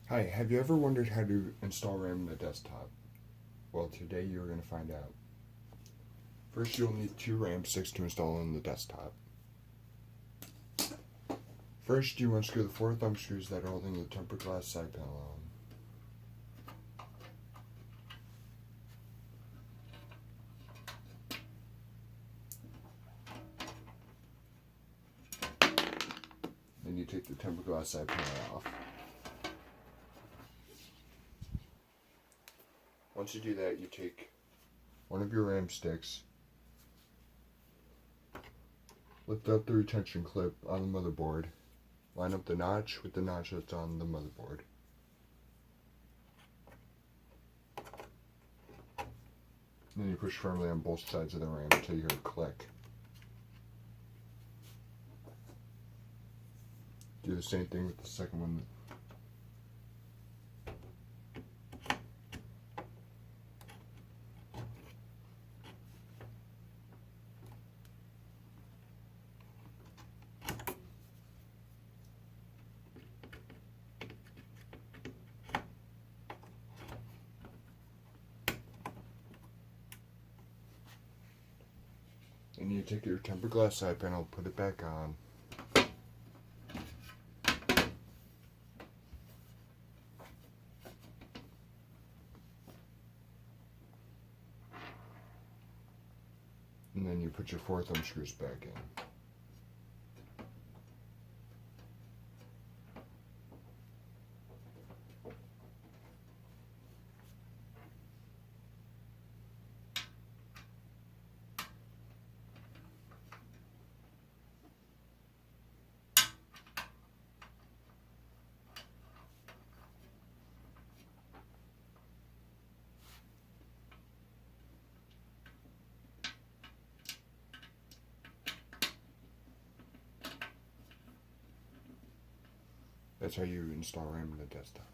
Hi, have you ever wondered how to install RAM in a desktop? Well, today you're going to find out. First, you'll need two RAM sticks to install on the desktop. First, you unscrew the four thumb screws that are holding the tempered glass side panel on. Then you take the tempered glass side panel off. Once you do that, you take one of your RAM sticks, lift up the retention clip on the motherboard, line up the notch with the notch that's on the motherboard. And then you push firmly on both sides of the RAM until you hear a click. Do the same thing with the second one. And you take your tempered glass side panel, put it back on. And then you put your four thumb screws back in. That's how you install RAM in a desktop.